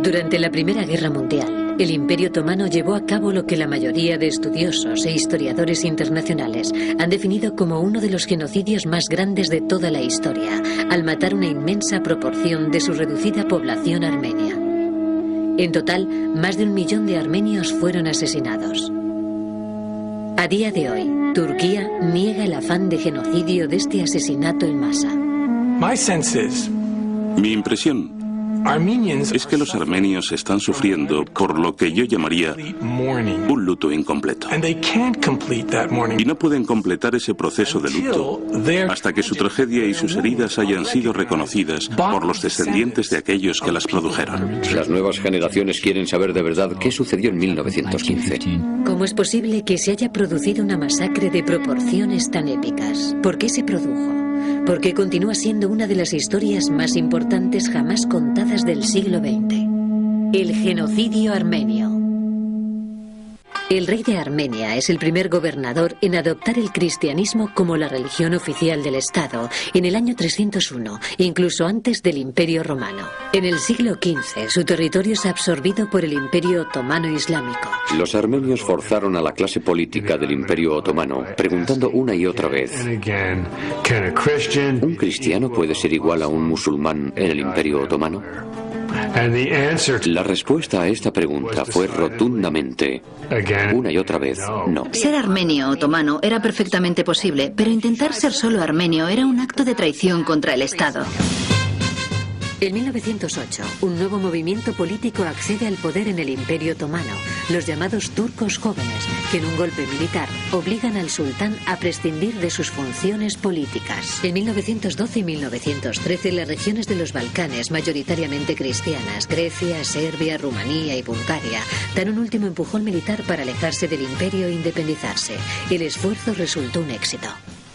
Durante la Primera Guerra Mundial, el Imperio Otomano llevó a cabo lo que la mayoría de estudiosos e historiadores internacionales han definido como uno de los genocidios más grandes de toda la historia, al matar una inmensa proporción de su reducida población armenia. En total, más de 1 millón de armenios fueron asesinados. A día de hoy, Turquía niega el afán de genocidio de este asesinato en masa. Mi impresión es que los armenios están sufriendo por lo que yo llamaría un luto incompleto. Y no pueden completar ese proceso de luto hasta que su tragedia y sus heridas hayan sido reconocidas por los descendientes de aquellos que las produjeron. Las nuevas generaciones quieren saber de verdad qué sucedió en 1915. ¿Cómo es posible que se haya producido una masacre de proporciones tan épicas? ¿Por qué se produjo? Porque continúa siendo una de las historias más importantes jamás contadas del siglo XX. El genocidio armenio. El rey de Armenia es el primer gobernador en adoptar el cristianismo como la religión oficial del Estado en el año 301, incluso antes del Imperio Romano. En el siglo XV, su territorio es absorbido por el Imperio Otomano Islámico. Los armenios forzaron a la clase política del Imperio Otomano, preguntando una y otra vez: ¿un cristiano puede ser igual a un musulmán en el Imperio Otomano? La respuesta a esta pregunta fue rotundamente, una y otra vez, no. Ser armenio otomano era perfectamente posible, pero intentar ser solo armenio era un acto de traición contra el Estado. En 1908, un nuevo movimiento político accede al poder en el Imperio Otomano, los llamados turcos jóvenes, que en un golpe militar obligan al sultán a prescindir de sus funciones políticas. En 1912 y 1913, las regiones de los Balcanes, mayoritariamente cristianas, Grecia, Serbia, Rumanía y Bulgaria, dan un último empujón militar para alejarse del imperio e independizarse. El esfuerzo resultó un éxito.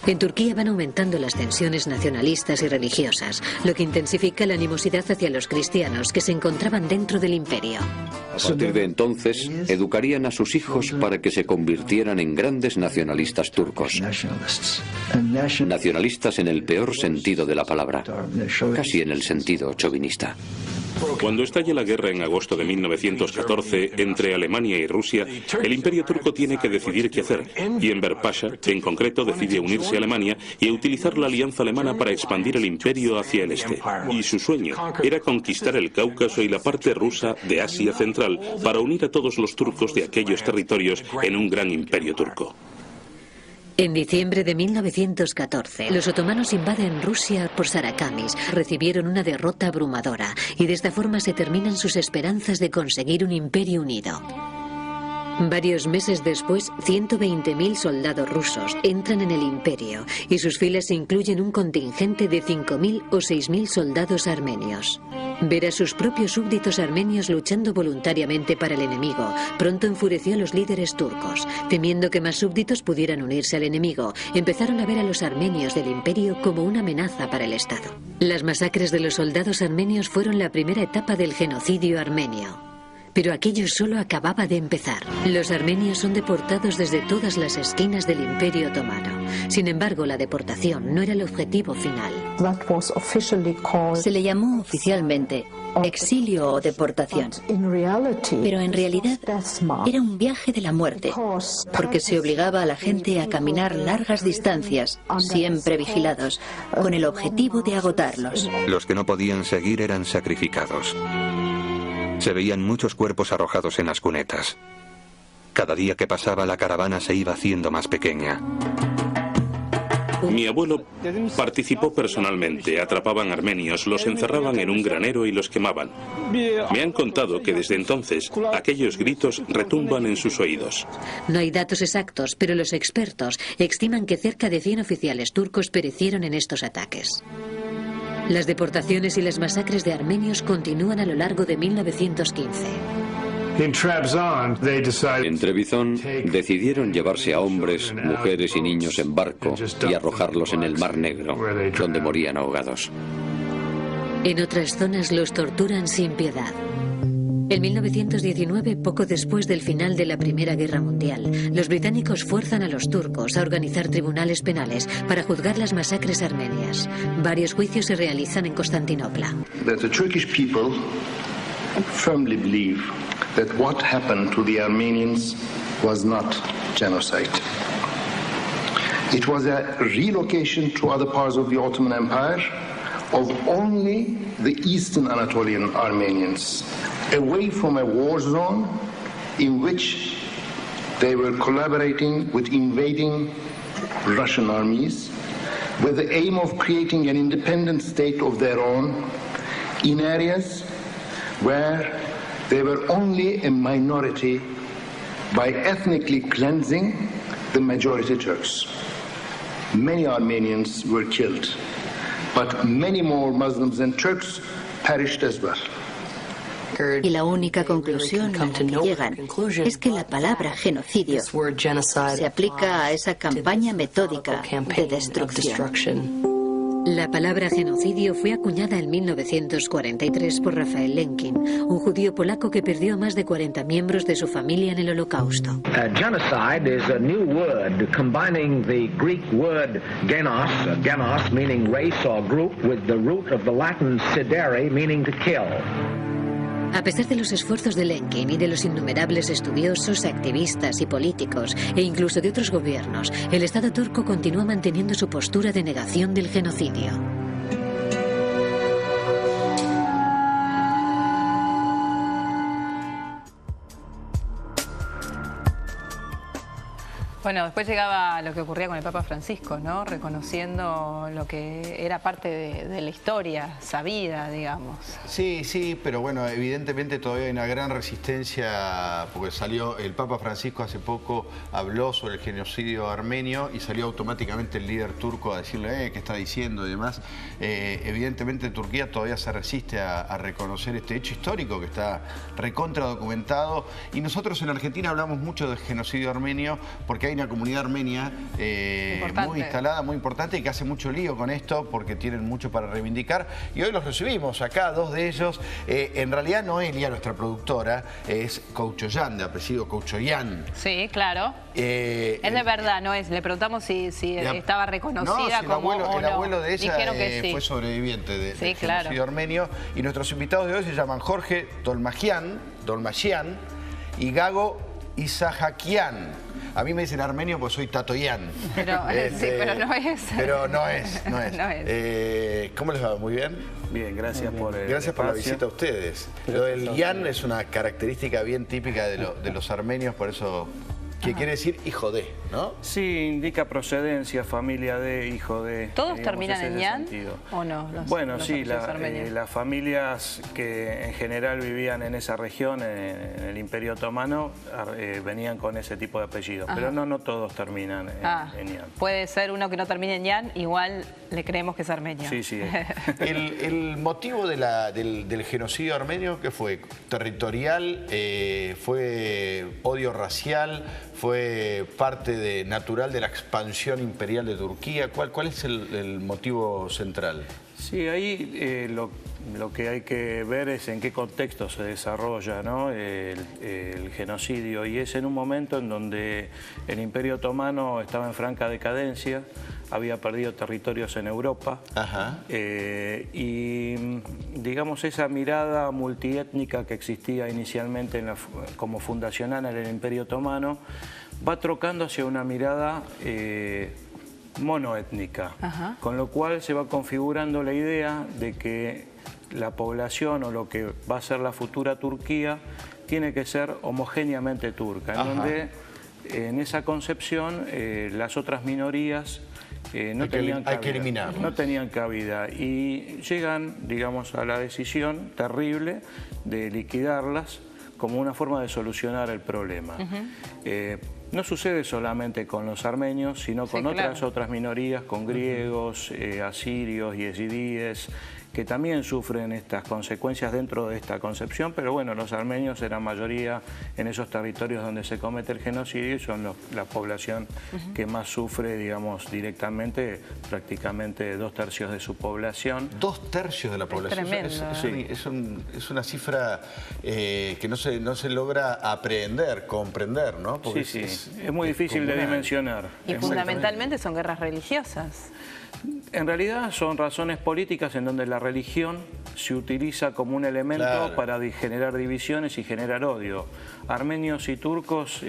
En Turquía van aumentando las tensiones nacionalistas y religiosas, lo que intensifica la animosidad hacia los cristianos que se encontraban dentro del imperio. A partir de entonces, educarían a sus hijos para que se convirtieran en grandes nacionalistas turcos. Nacionalistas en el peor sentido de la palabra, casi en el sentido chauvinista. Cuando estalla la guerra en agosto de 1914 entre Alemania y Rusia, el Imperio turco tiene que decidir qué hacer, y Enver Pasha, en concreto, decide unirse a Alemania y utilizar la alianza alemana para expandir el imperio hacia el este. Y su sueño era conquistar el Cáucaso y la parte rusa de Asia Central para unir a todos los turcos de aquellos territorios en un gran imperio turco. En diciembre de 1914, los otomanos invaden Rusia por Sarakamis, recibieron una derrota abrumadora y de esta forma se terminan sus esperanzas de conseguir un imperio unido. Varios meses después, 120.000 soldados rusos entran en el imperio y sus filas incluyen un contingente de 5.000 o 6.000 soldados armenios. Ver a sus propios súbditos armenios luchando voluntariamente para el enemigo pronto enfureció a los líderes turcos. Temiendo que más súbditos pudieran unirse al enemigo, empezaron a ver a los armenios del imperio como una amenaza para el Estado. Las masacres de los soldados armenios fueron la primera etapa del genocidio armenio. Pero aquello solo acababa de empezar. Los armenios son deportados desde todas las esquinas del Imperio Otomano. Sin embargo, la deportación no era el objetivo final. Se le llamó oficialmente exilio o deportación. Pero en realidad era un viaje de la muerte, porque se obligaba a la gente a caminar largas distancias, siempre vigilados, con el objetivo de agotarlos. Los que no podían seguir eran sacrificados. Se veían muchos cuerpos arrojados en las cunetas. Cada día que pasaba, la caravana se iba haciendo más pequeña. Mi abuelo participó personalmente. Atrapaban armenios, los encerraban en un granero y los quemaban. Me han contado que desde entonces aquellos gritos retumban en sus oídos. No hay datos exactos, pero los expertos estiman que cerca de 100 oficiales turcos perecieron en estos ataques. Las deportaciones y las masacres de armenios continúan a lo largo de 1915. En Trebizond decidieron llevarse a hombres, mujeres y niños en barco y arrojarlos en el Mar Negro, donde morían ahogados. En otras zonas los torturan sin piedad. En 1919, poco después del final de la Primera Guerra Mundial, los británicos fuerzan a los turcos a organizar tribunales penales para juzgar las masacres armenias. Varios juicios se realizan en Constantinopla. firmly believe that what happened to the Armenians was not genocide. It was a relocation to other parts of the Ottoman Empire of only the Eastern Anatolian Armenians, away from a war zone in which they were collaborating with invading Russian armies, with the aim of creating an independent state of their own in areas where they were only a minority by ethnically cleansing the majority Turks. Many Armenians were killed, but many more Muslims and Turks perished as well. Y la única conclusión a la que llegan es que la palabra genocidio se aplica a esa campaña metódica de destrucción. La palabra genocidio fue acuñada en 1943 por Rafael Lemkin, un judío polaco que perdió a más de 40 miembros de su familia en el Holocausto. Genocide is a new word combining the Greek word genos, genos meaning race or group, with the root of the Latin sidere meaning to kill. A pesar de los esfuerzos de Lemkin y de los innumerables estudiosos, activistas y políticos, e incluso de otros gobiernos, el Estado turco continúa manteniendo su postura de negación del genocidio. Bueno, después llegaba lo que ocurría con el Papa Francisco, ¿no? Reconociendo lo que era parte de la historia sabida, digamos. Sí, sí, pero bueno, evidentemente todavía hay una gran resistencia, porque salió el Papa Francisco hace poco, habló sobre el genocidio armenio y salió automáticamente el líder turco a decirle, ¿qué está diciendo? Y demás. Evidentemente Turquía todavía se resiste a reconocer este hecho histórico que está recontra documentado. Y nosotros en Argentina hablamos mucho del genocidio armenio porque hay una comunidad armenia muy instalada, muy importante y que hace mucho lío con esto porque tienen mucho para reivindicar. Y hoy los recibimos acá, dos de ellos. En realidad Noelia, nuestra productora, es Kouchoyan, de apellido Kouchoyan. Sí, claro. Es de verdad, no es. Le preguntamos si estaba reconocida como el abuelo de ella sí. fue sobreviviente del genocidio armenio. Y nuestros invitados de hoy se llaman Jorge Dolmagian y Gago Isahakian. A mí me dicen armenio porque soy Tatoyan. Pero, sí, pero no es. Pero no es. No es. ¿Cómo les va? ¿Muy bien? Bien, gracias por el Gracias por la espacio. visita a ustedes. Lo del yan es una característica bien típica de los armenios, por eso... que quiere decir hijo de, ¿no? Sí, indica procedencia, familia de, hijo de. ¿Todos terminan en yan o no? Bueno, sí, las familias que en general vivían en esa región, en el Imperio Otomano, venían con ese tipo de apellidos. Pero no todos terminan en yan. Puede ser uno que no termine en yan, igual le creemos que es armenio. Sí, sí. El motivo del genocidio armenio, ¿qué fue? ¿Territorial? ¿Fue odio racial? ¿Fue parte natural de la expansión imperial de Turquía? ¿Cuál es el motivo central? Sí, ahí lo que hay que ver es en qué contexto se desarrolla, ¿no? el genocidio. Y es en un momento en donde el Imperio Otomano estaba en franca decadencia, había perdido territorios en Europa. Y digamos esa mirada multiétnica que existía inicialmente como fundacional en el Imperio Otomano va trocando hacia una mirada monoétnica, con lo cual se va configurando la idea de que la población o lo que va a ser la futura Turquía tiene que ser homogéneamente turca, en donde en esa concepción las otras minorías no tenían cabida y llegan, digamos, a la decisión terrible de liquidarlas como una forma de solucionar el problema. No sucede solamente con los armenios, sino con otras minorías, con griegos, asirios, yezidíes, que también sufren estas consecuencias dentro de esta concepción, pero bueno, los armenios eran mayoría en esos territorios donde se comete el genocidio y son la población que más sufre, digamos, directamente, prácticamente 2/3 de su población. 2/3 de la población. Es una cifra que no se logra comprender, ¿no? Porque sí, es muy difícil de dimensionar. Y fundamentalmente son guerras religiosas. En realidad son razones políticas en donde la religión se utiliza como un elemento para generar divisiones y generar odio. Armenios y turcos,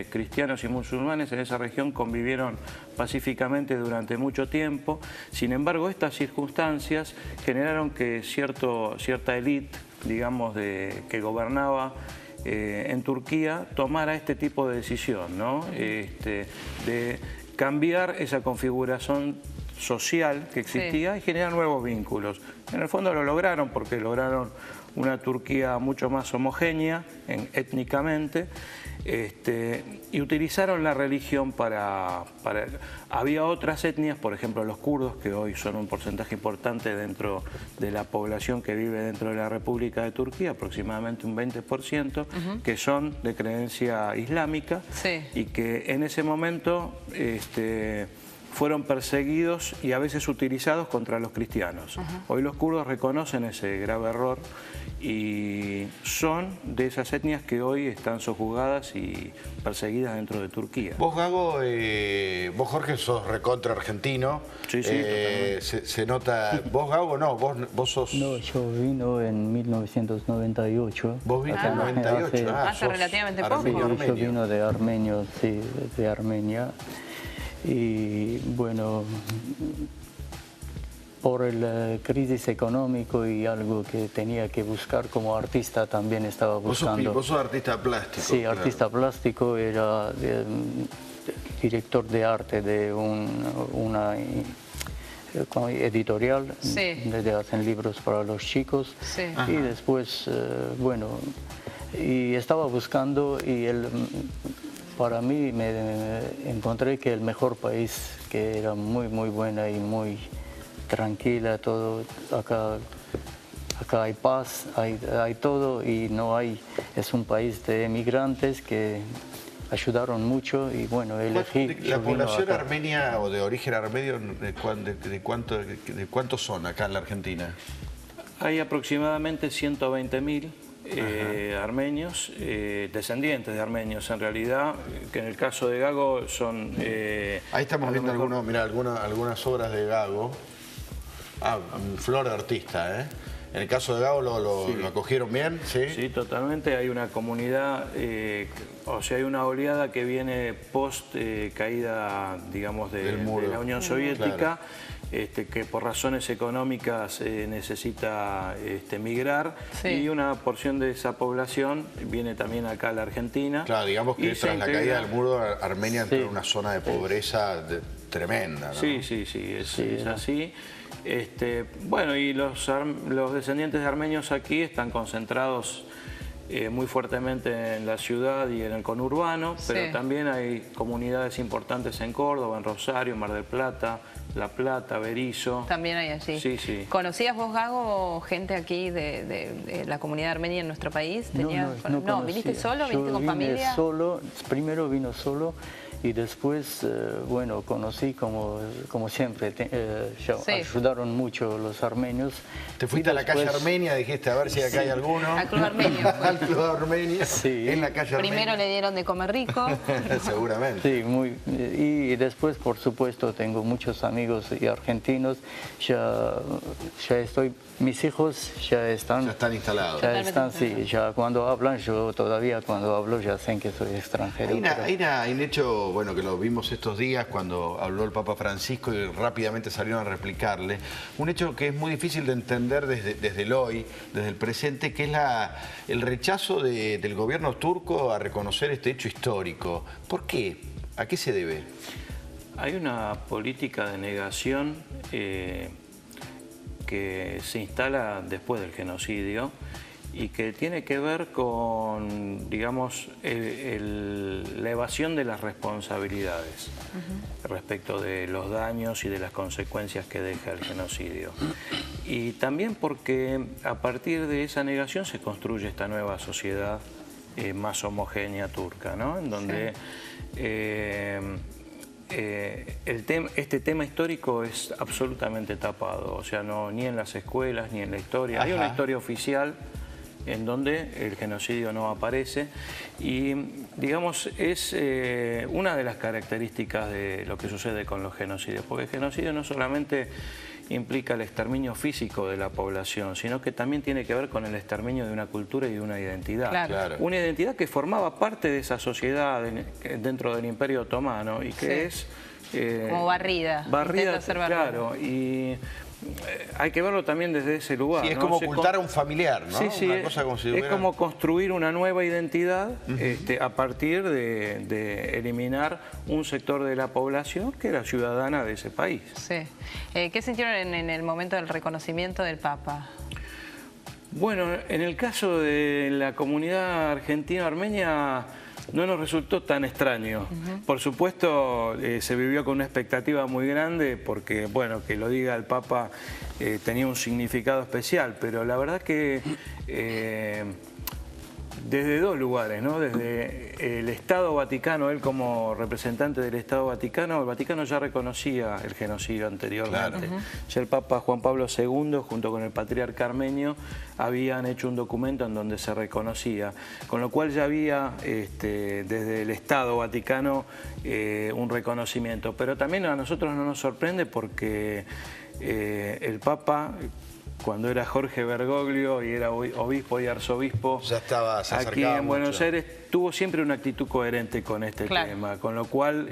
cristianos y musulmanes en esa región convivieron pacíficamente durante mucho tiempo. Sin embargo, estas circunstancias generaron que cierta élite, digamos, que gobernaba en Turquía, tomara este tipo de decisión, ¿no? De cambiar esa configuración social que existía y generar nuevos vínculos. En el fondo lo lograron porque lograron una Turquía mucho más homogénea étnicamente, y utilizaron la religión para... Había otras etnias, por ejemplo los kurdos, que hoy son un porcentaje importante dentro de la población que vive dentro de la República de Turquía, aproximadamente un 20%, que son de creencia islámica y que en ese momento fueron perseguidos y a veces utilizados contra los cristianos. Hoy los kurdos reconocen ese grave error y son de esas etnias que hoy están sojuzgadas y perseguidas dentro de Turquía. Vos, Gago, vos, Jorge, sos recontra argentino. Sí, se nota... ¿Vos, Gago, no? ¿Vos sos...? No, yo vino en 1998. ¿Vos viniste en 98? Hace relativamente poco. Sí, yo vino de Armenio, sí, de Armenia. Y bueno, por la crisis económico y algo que tenía que buscar como artista también estaba buscando. Vos sos artista plástico. Sí, claro. Artista plástico, era director de arte de una editorial donde hacen libros para los chicos. Y después, bueno, y estaba buscando y para mí me encontré que el mejor país, que era muy buena y muy tranquila, todo acá hay paz, hay todo y no hay, es un país de emigrantes que ayudaron mucho y bueno, elegí. ¿La población armenia o de origen armenio de cuántos son acá en la Argentina? Hay aproximadamente 120.000. Armenios, descendientes de armenios en realidad, que en el caso de Gago son... Ahí estamos viendo algunas obras de Gago. Flor de artista, ¿eh? En el caso de Gago lo acogieron bien, ¿sí? Sí, totalmente. Hay una comunidad, o sea, hay una oleada que viene post caída, digamos, de la Unión Soviética. Claro. Que por razones económicas necesita migrar y una porción de esa población viene también acá a la Argentina. Claro, digamos que tras la caída del muro, Armenia entró en una zona de pobreza tremenda, ¿no? Sí, es así. Bueno, y los descendientes de armenios aquí están concentrados muy fuertemente en la ciudad y en el conurbano, pero también hay comunidades importantes en Córdoba, en Rosario, Mar del Plata, La Plata, Berisso. También hay allí. Sí. ¿Conocías vos, Gago, gente aquí de la comunidad armenia en nuestro país? No, ¿viniste solo? ¿Viniste con familia? Solo, primero vino solo y después, bueno, conocí como siempre, ayudaron mucho los armenios. ¿Te fuiste a la calle Armenia? Dijiste, a ver si acá hay alguno. Al Club Armenio. Al Club Armenio, en la calle Armenia. Primero le dieron de comer rico. Seguramente. Sí, y después, por supuesto, tengo muchos amigos y argentinos. Ya estoy, mis hijos ya están instalados. Ya están, sí, ya cuando hablan, yo todavía cuando hablo ya sé que soy extranjero. Hay un hecho, bueno, que lo vimos estos días cuando habló el Papa Francisco y rápidamente salieron a replicarle. Un hecho que es muy difícil de entender desde el hoy, desde el presente, que es el rechazo del gobierno turco a reconocer este hecho histórico. ¿Por qué? ¿A qué se debe? Hay una política de negación que se instala después del genocidio y que tiene que ver con, digamos, la evasión de las responsabilidades respecto de los daños y de las consecuencias que deja el genocidio. Y también porque a partir de esa negación se construye esta nueva sociedad más homogénea turca, ¿no? En donde este tema histórico es absolutamente tapado, o sea, ni en las escuelas ni en la historia. Hay una historia oficial en donde el genocidio no aparece y, digamos, es una de las características de lo que sucede con los genocidios, porque el genocidio no solamente implica el exterminio físico de la población, sino que también tiene que ver con el exterminio de una cultura y de una identidad. Claro. Una identidad que formaba parte de esa sociedad dentro del Imperio Otomano y que es... como barrida. Barrida, claro, y hay que verlo también desde ese lugar. Sí, es como ocultar a un familiar, ¿no? Sí, Una cosa como si es como construir una nueva identidad a partir de eliminar un sector de la población que era ciudadana de ese país. Sí. ¿Qué sintieron en el momento del reconocimiento del Papa? Bueno, en el caso de la comunidad argentina-armenia no nos resultó tan extraño. Por supuesto, se vivió con una expectativa muy grande porque, bueno, que lo diga el Papa tenía un significado especial, pero la verdad que desde dos lugares, ¿no? Desde el Estado Vaticano, él como representante del Estado Vaticano, el Vaticano ya reconocía el genocidio anteriormente. Claro. Ya el Papa Juan Pablo II, junto con el patriarca armenio, habían hecho un documento en donde se reconocía, con lo cual ya había desde el Estado Vaticano un reconocimiento. Pero también a nosotros no nos sorprende porque el Papa, cuando era Jorge Bergoglio y era obispo y arzobispo, ya estaba, se aquí en Buenos mucho. Aires, tuvo siempre una actitud coherente con este tema, con lo cual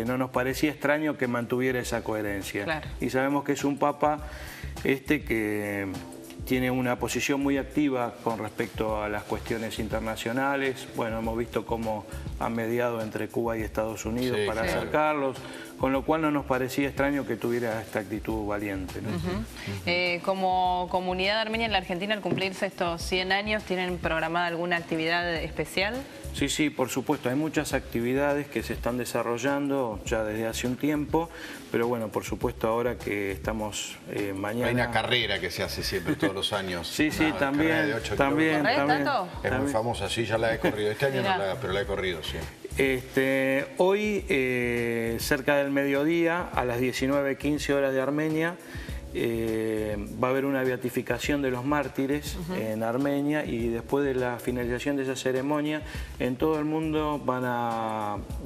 no nos parecía extraño que mantuviera esa coherencia. Claro. Y sabemos que es un Papa que tiene una posición muy activa con respecto a las cuestiones internacionales. Bueno, hemos visto cómo han mediado entre Cuba y Estados Unidos para acercarlos, con lo cual no nos parecía extraño que tuviera esta actitud valiente, ¿no? Como comunidad armenia en la Argentina, al cumplirse estos 100 años, ¿tienen programada alguna actividad especial? Sí, sí, por supuesto. Hay muchas actividades que se están desarrollando ya desde hace un tiempo, pero bueno, por supuesto ahora que estamos mañana... Hay una carrera que se hace siempre todos los años. Sí, sí, también. Es muy famosa, sí, ya la he corrido. Este año no pero la he corrido, sí. Hoy, cerca del mediodía, a las 19:15 horas de Armenia, va a haber una beatificación de los mártires en Armenia, y después de la finalización de esa ceremonia, en todo el mundo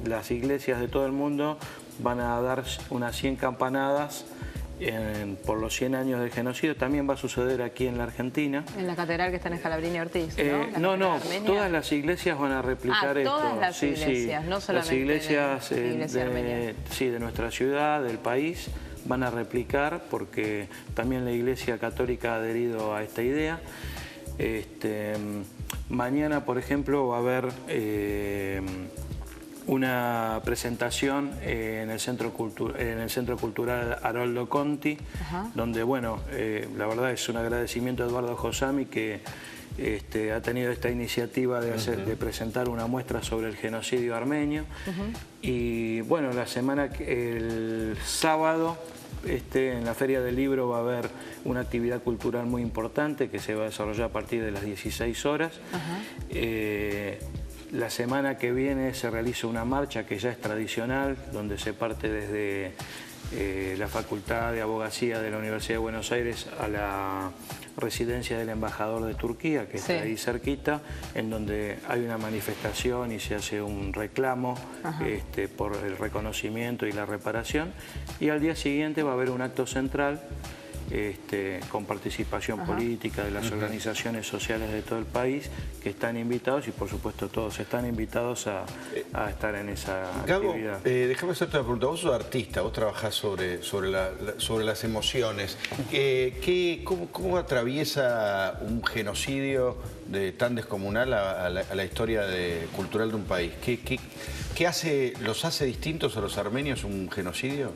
las iglesias de todo el mundo van a dar unas 100 campanadas por los 100 años del genocidio. También va a suceder aquí en la Argentina. En la catedral que está en Escalabrini Ortiz, ¿no? No, todas las iglesias van a replicar esto. Todas las iglesias, no solamente las iglesias la iglesia armenia. De nuestra ciudad, del país, van a replicar, porque también la Iglesia Católica ha adherido a esta idea. Mañana, por ejemplo, va a haber una presentación en el Centro Cultural Haroldo Conti, donde, bueno, la verdad es un agradecimiento a Eduardo Josami, que ha tenido esta iniciativa de presentar una muestra sobre el genocidio armenio. Y bueno, el sábado, en la Feria del Libro va a haber una actividad cultural muy importante que se va a desarrollar a partir de las 16 horas. La semana que viene se realiza una marcha que ya es tradicional, donde se parte desde la Facultad de Abogacía de la Universidad de Buenos Aires a la residencia del embajador de Turquía, que está ahí cerquita, en donde hay una manifestación y se hace un reclamo por el reconocimiento y la reparación. Y al día siguiente va a haber un acto central con participación política de las organizaciones sociales de todo el país, que están invitados, y por supuesto todos están invitados a estar en esa actividad. Déjame hacerte una pregunta. Vos sos artista, vos trabajás sobre las emociones. ¿Cómo atraviesa un genocidio tan descomunal a la historia cultural de un país? ¿Los hace distintos a los armenios un genocidio?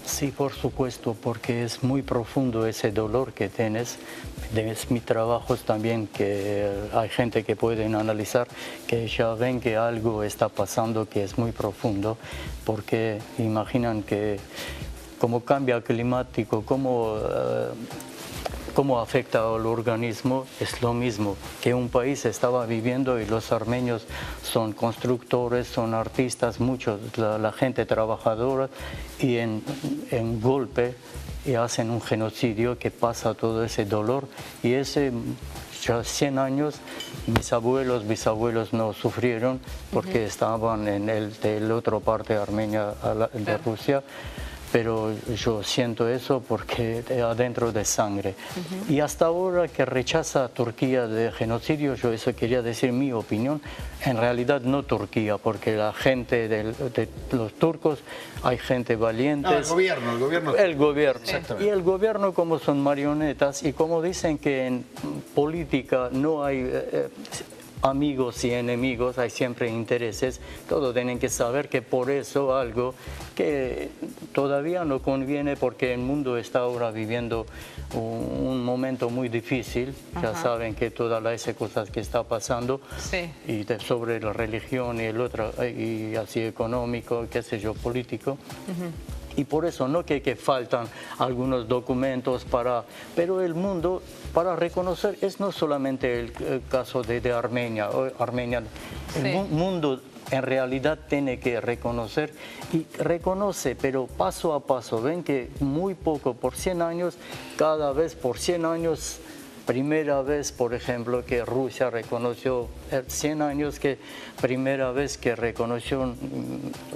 Sí, por supuesto, porque es muy profundo ese dolor que tienes. De mis trabajos también, que hay gente que pueden analizar, que ya ven que algo está pasando que es muy profundo, porque imaginan que como cambio climático, cómo afecta al organismo, es lo mismo que un país estaba viviendo, y los armenios son constructores, son artistas, muchos, la gente trabajadora, y en golpe y hacen un genocidio que pasa todo ese dolor, y ya 100 años, mis abuelos, bisabuelos no sufrieron porque estaban en el otra parte de Armenia, de Rusia. Pero yo siento eso porque adentro de sangre. Y hasta ahora que rechaza a Turquía de genocidio, yo eso quería decir mi opinión, en realidad no Turquía, porque la gente de los turcos, hay gente valiente. No, el gobierno. El gobierno. Y el gobierno como son marionetas y como dicen que en política no hay... amigos y enemigos, hay siempre intereses, todos tienen que saber que por eso algo que todavía no conviene porque el mundo está ahora viviendo un momento muy difícil, ya saben que todas las cosas que está pasando y sobre la religión y el otro, y así económico, qué sé yo, político. Y por eso no que faltan algunos documentos pero el mundo para reconocer es no solamente el caso de Armenia. El mundo en realidad tiene que reconocer y reconoce, pero paso a paso. Ven que muy poco, por 100 años, cada vez por 100 años, primera vez, por ejemplo, que Rusia reconoció, 100 años que primera vez que reconoció,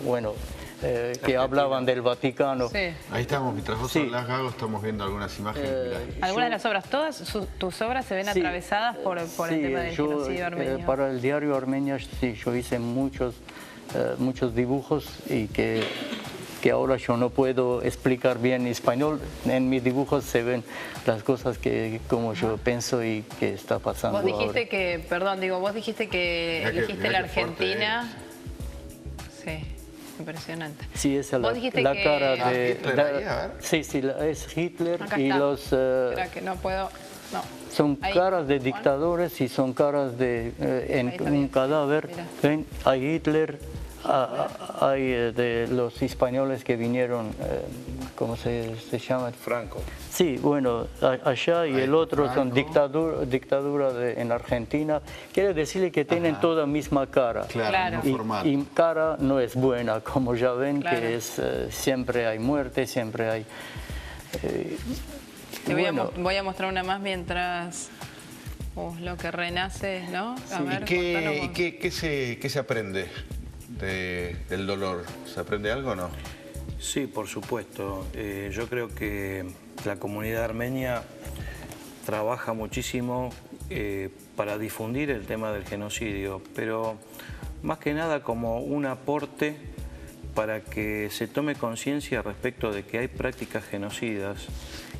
bueno, que hablaban del Vaticano. Ahí estamos, mientras vos hablas, Gago, estamos viendo algunas imágenes. Algunas de las obras, todas tus obras se ven atravesadas por el tema del genocidio armenio. Para el diario Armenia, sí, yo hice muchos dibujos y que ahora yo no puedo explicar bien en español. En mis dibujos se ven las cosas que como yo pienso y que está pasando. Vos dijiste que, vos dijiste que elegiste la Argentina. Sí. Impresionante. Sí, esa es la cara de... Sí, es Hitler y los... Espera que no puedo... No. Son caras de dictadores y son caras de... en un cadáver. Ven, hay Hitler, hay de los españoles que vinieron... ¿Cómo se llama? Franco. Sí, bueno, allá y el otro Franco. Son dictadura en Argentina. Quiere decirle que tienen toda misma cara. Claro. Y cara no es buena, como ya ven, que es siempre hay muerte, siempre hay... Te voy a mostrar una más mientras lo que renace, ¿no? A ver, ¿Y qué se aprende del dolor? ¿Se aprende algo o no? Sí, por supuesto. Yo creo que la comunidad armenia trabaja muchísimo para difundir el tema del genocidio, pero más que nada como un aporte para que se tome conciencia respecto de que hay prácticas genocidas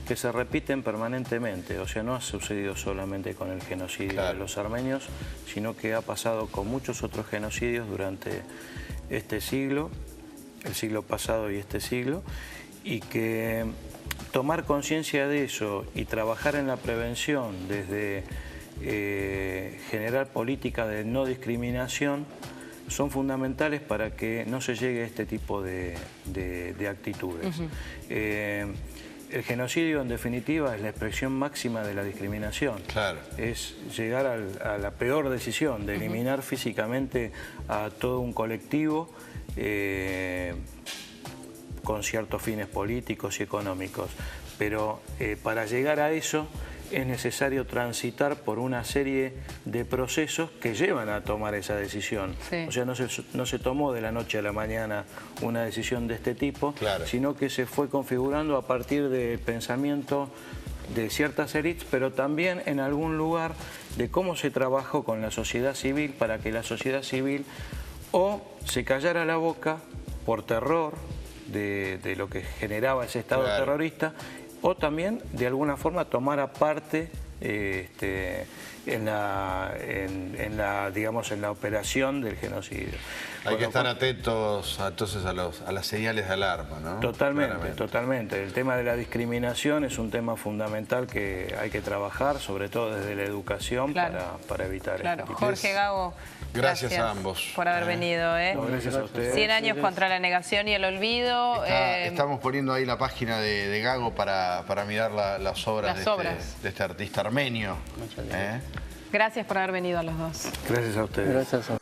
que se repiten permanentemente. O sea, no ha sucedido solamente con el genocidio de los armenios, sino que ha pasado con muchos otros genocidios durante este siglo, el siglo pasado y este siglo, y que tomar conciencia de eso y trabajar en la prevención desde generar políticas de no discriminación son fundamentales para que no se llegue a este tipo de actitudes. El genocidio, en definitiva, es la expresión máxima de la discriminación. Es llegar a la peor decisión de eliminar físicamente a todo un colectivo con ciertos fines políticos y económicos. Pero para llegar a eso es necesario transitar por una serie de procesos que llevan a tomar esa decisión. O sea, no se tomó de la noche a la mañana una decisión de este tipo, sino que se fue configurando a partir del pensamiento de ciertas élites, pero también en algún lugar de cómo se trabajó con la sociedad civil para que la sociedad civil o se callara la boca por terror de lo que generaba ese Estado terrorista, o también de alguna forma tomara parte en la operación del genocidio. Hay que estar atentos entonces a las señales de alarma, ¿no? Totalmente. El tema de la discriminación es un tema fundamental que hay que trabajar, sobre todo desde la educación, para evitar esto. Jorge, Gago, gracias a ambos por haber venido. No, gracias a ustedes. 100 años contra la negación y el olvido. Estamos poniendo ahí la página de Gago para mirar las obras de este artista armenio. Gracias por haber venido a los dos. Gracias a ustedes.